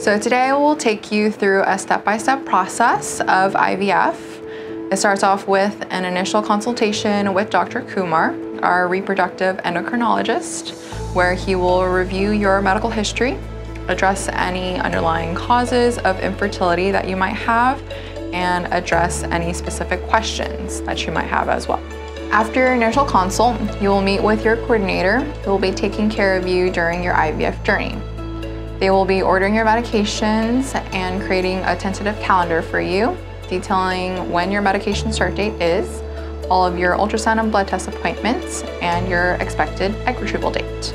So today I will take you through a step-by-step process of IVF. It starts off with an initial consultation with Dr. Kumar, our reproductive endocrinologist, where he will review your medical history, address any underlying causes of infertility that you might have, and address any specific questions that you might have as well. After your initial consult, you will meet with your coordinator who will be taking care of you during your IVF journey. They will be ordering your medications and creating a tentative calendar for you, detailing when your medication start date is, all of your ultrasound and blood test appointments, and your expected egg retrieval date.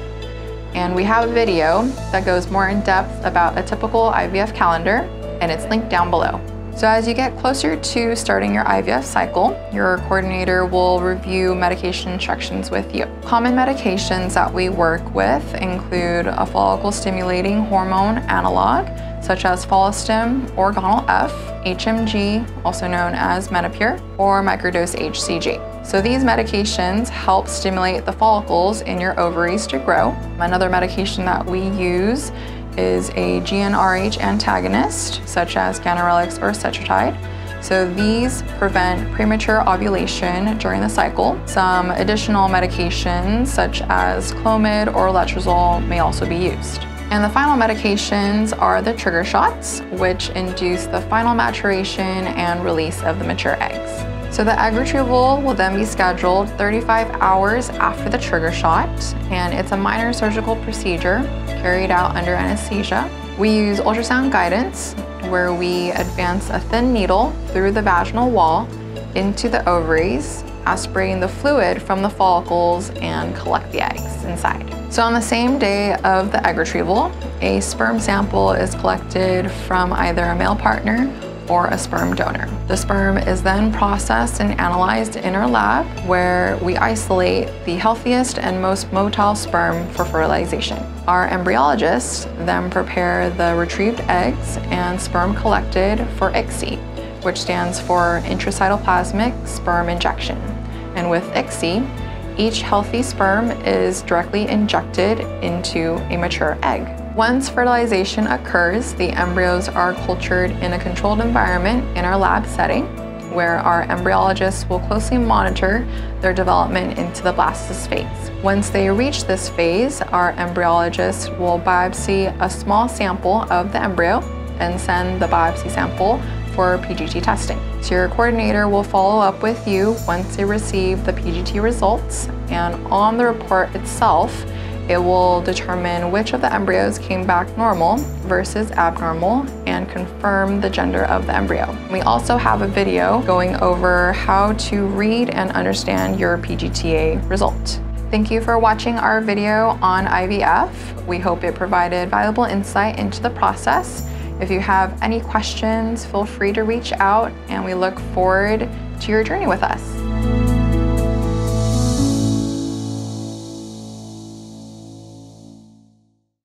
And we have a video that goes more in depth about a typical IVF calendar, and it's linked down below. So as you get closer to starting your IVF cycle, your coordinator will review medication instructions with you. Common medications that we work with include a follicle stimulating hormone analog, such as Follistim, Orgonal F, HMG, also known as Menopur, or microdose HCG. So these medications help stimulate the follicles in your ovaries to grow. Another medication that we use is a GnRH antagonist, such as ganirelix or cetrotide. So these prevent premature ovulation during the cycle. Some additional medications, such as Clomid or letrozole, may also be used. And the final medications are the trigger shots, which induce the final maturation and release of the mature eggs. So the egg retrieval will then be scheduled 35 hours after the trigger shot, and it's a minor surgical procedure carried out under anesthesia. We use ultrasound guidance, where we advance a thin needle through the vaginal wall into the ovaries, aspirating the fluid from the follicles and collect the eggs inside. So on the same day of the egg retrieval, a sperm sample is collected from either a male partner or a sperm donor. The sperm is then processed and analyzed in our lab, where we isolate the healthiest and most motile sperm for fertilization. Our embryologists then prepare the retrieved eggs and sperm collected for ICSI, which stands for intracytoplasmic sperm injection. And with ICSI, each healthy sperm is directly injected into a mature egg. Once fertilization occurs, the embryos are cultured in a controlled environment in our lab setting, where our embryologists will closely monitor their development into the blastocyst phase. Once they reach this phase, our embryologists will biopsy a small sample of the embryo and send the biopsy sample for PGT testing. So your coordinator will follow up with you once they receive the PGT results, and on the report itself, it will determine which of the embryos came back normal versus abnormal and confirm the gender of the embryo. We also have a video going over how to read and understand your PGTA result. Thank you for watching our video on IVF. We hope it provided valuable insight into the process. If you have any questions, feel free to reach out, and we look forward to your journey with us.